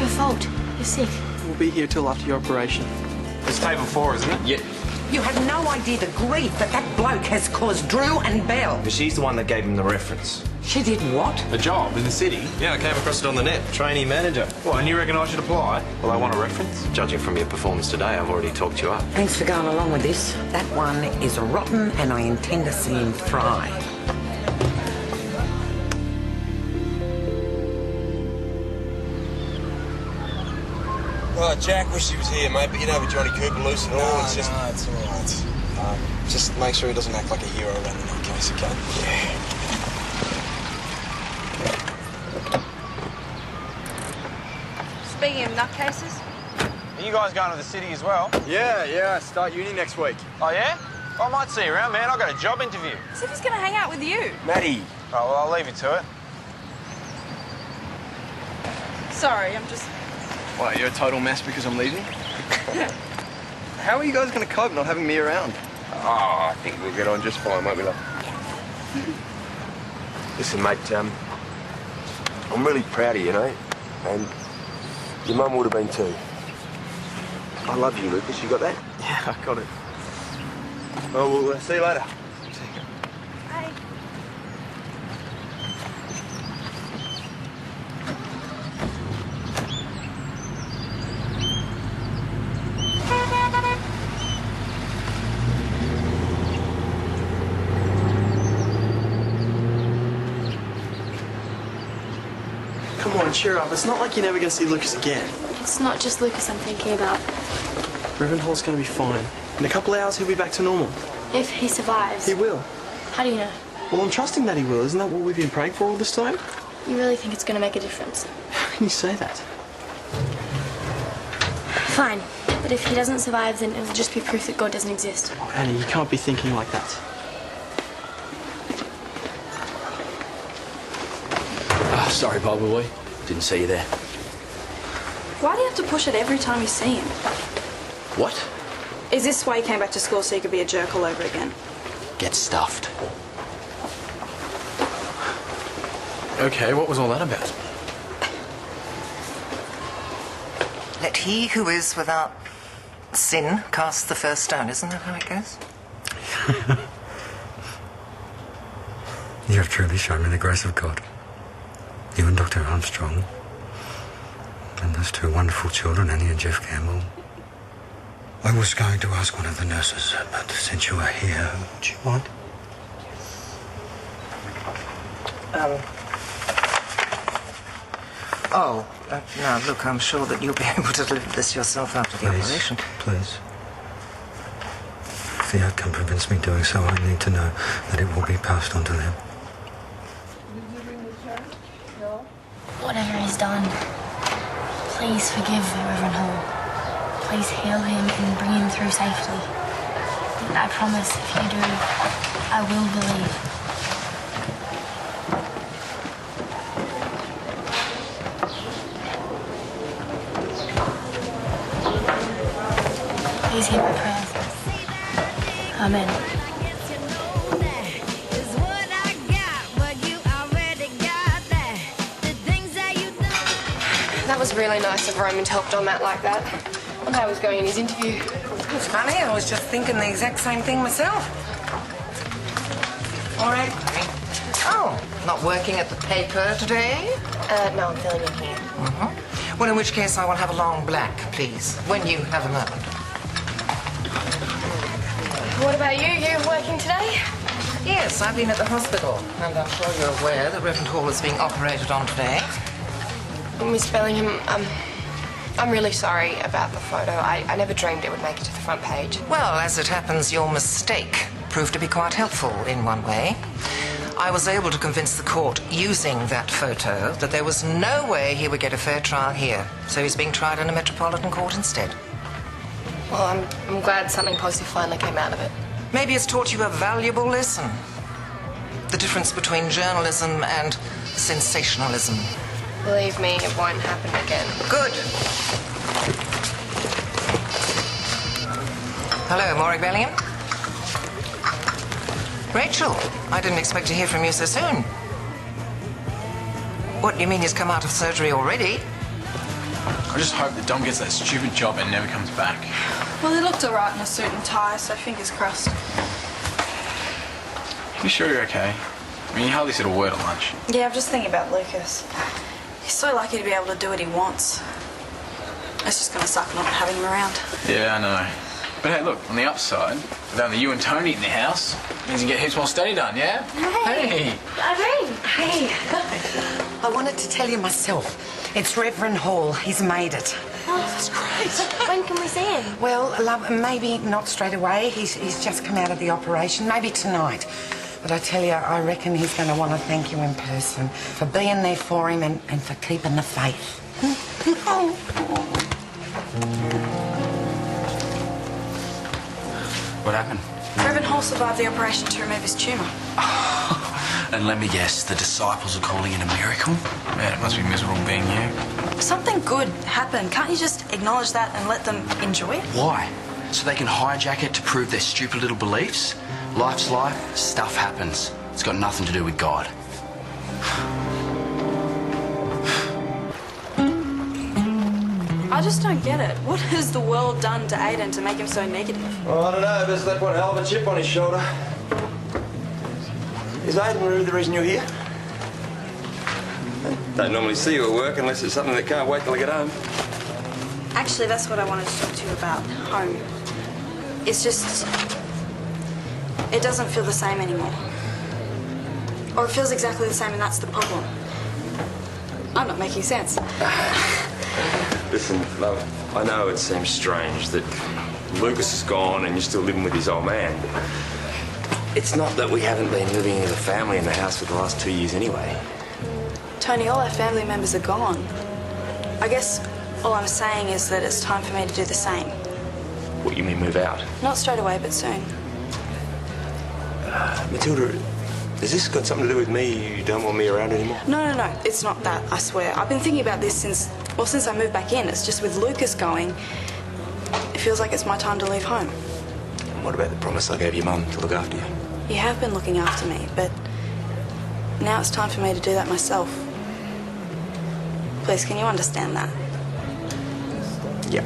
your fault. You're sick. We'll be here till after your operation. It's table 4, isn't it? Yeah. You have no idea the grief that bloke has caused Drew and Belle. But she's the one that gave him the reference. She did what? A job in the city? Yeah, I came across it on the net. Trainee manager. Well, and you reckon I should apply? Well, I want a reference. Judging from your performance today, I've already talked you up. Thanks for going along with this. That one is rotten and I intend to see him fry. Oh, Jack wished he was here, mate, but you know with Johnny Cooper loose and all, it's just... No, it's all right. Just make sure he doesn't act like a hero around the nutcase, okay? Yeah. Speaking of nutcases, Are you guys going to the city as well? Yeah, I start uni next week. Oh, yeah? I might see you around, man. I've got a job interview. as if he's going to hang out with you. Maddie. Oh, well, I'll leave you to it. Sorry, I'm just... What, you're a total mess because I'm leaving? How are you guys going to cope not having me around? Oh, I think we'll get on just fine, won't we, love? Listen, mate, I'm really proud of you, and your mum would have been too. I love you, Lucas. You got that? Yeah, I got it. Oh, we'll see you later. Hey. Come on, cheer up. It's not like you're never going to see Lucas again. It's not just Lucas I'm thinking about. Reverend Hall's going to be fine. In a couple of hours, he'll be back to normal. If he survives. He will. How do you know? Well, I'm trusting that he will. Isn't that what we've been praying for all this time? You really think it's going to make a difference? How can you say that? Fine. But if he doesn't survive, then it'll just be proof that God doesn't exist. Oh, Annie, you can't be thinking like that. Oh, sorry, Bible boy. Didn't see you there. Why do you have to push it every time you see him? What? Is this why you came back to school so you could be a jerk all over again? Get stuffed. Okay, what was all that about? Let he who is without sin cast the first stone. Isn't that how it goes? You have truly shown me the grace of God. You and Dr. Armstrong. And those two wonderful children, Annie and Jeff Campbell. I was going to ask one of the nurses, but since you are here, do you mind? No, look, I'm sure that you'll be able to deliver this yourself after the operation. Please. If the outcome prevents me doing so, I need to know that it will be passed on to them. Whatever he's done, please forgive Reverend Hall. Please heal him and bring him through safely. And I promise, if you do, I will believe. Please hear my prayers. Amen. That was really nice of Roman to help John Matt like that. When I was going in his interview. It's funny, I was just thinking the exact same thing myself. All right. Oh, not working at the paper today? No, I'm filling in here. Mm-hmm. Well, in which case I will have a long black, please, when you have a moment. What about you? You working today? Yes, I've been at the hospital, and I'm sure you're aware that Reverend Hall is being operated on today. Miss Bellingham, I'm really sorry about the photo. I never dreamed it would make it to the front page. Well, as it happens, your mistake proved to be quite helpful in one way. I was able to convince the court, using that photo, that there was no way he would get a fair trial here. So he's being tried in a metropolitan court instead. Well, I'm glad something positive finally came out of it. Maybe it's taught you a valuable lesson. The difference between journalism and sensationalism. Believe me, it won't happen again. Good. Hello, Warwick Bellingham. Rachel, I didn't expect to hear from you so soon. What, you mean he's come out of surgery already? I just hope that Dom gets that stupid job and never comes back. Well, he looked alright in a suit and tie, so fingers crossed. You sure you're okay? I mean, you hardly said a word at lunch. Yeah, I'm just thinking about Lucas. He's so lucky to be able to do what he wants. It's just gonna suck not having him around. Yeah, I know. But hey, look, on the upside, with only you and Tony in the house, means you get heaps more study done, yeah? Hey. Irene. Hey. I wanted to tell you myself. It's Reverend Hall. He's made it. Oh, that's great. When can we see him? Well, love, maybe not straight away. He's just come out of the operation. Maybe tonight. But I tell you, I reckon he's going to want to thank you in person for being there for him and for keeping the faith. What happened? Reverend Hall survived the operation to remove his tumour. And let me guess, the disciples are calling it a miracle? Man, it must be miserable being you. Something good happened. Can't you just acknowledge that and let them enjoy it? Why? So they can hijack it to prove their stupid little beliefs? Life's life, stuff happens. It's got nothing to do with God. I just don't get it. What has the world done to Aiden to make him so negative? Well, I don't know, but that one hell of a chip on his shoulder. Is Aiden really the reason you're here? I don't normally see you at work unless it's something that can't wait till I get home. Actually, that's what I wanted to talk to you about. Home. It's just... it doesn't feel the same anymore. Or it feels exactly the same, and that's the problem. I'm not making sense. Listen, love, I know it seems strange that Lucas is gone and you're still living with his old man, but it's not that we haven't been living as a family in the house for the last 2 years anyway. Tony, all our family members are gone. I guess all I'm saying is that it's time for me to do the same. What, you mean move out? Not straight away, but soon. Matilda, has this got something to do with me? You don't want me around anymore? No. It's not that, I swear. I've been thinking about this since I moved back in. It's just with Lucas going, it feels like it's my time to leave home. And what about the promise I gave your mum to look after you? You have been looking after me, but now it's time for me to do that myself. Please, can you understand that? Yeah.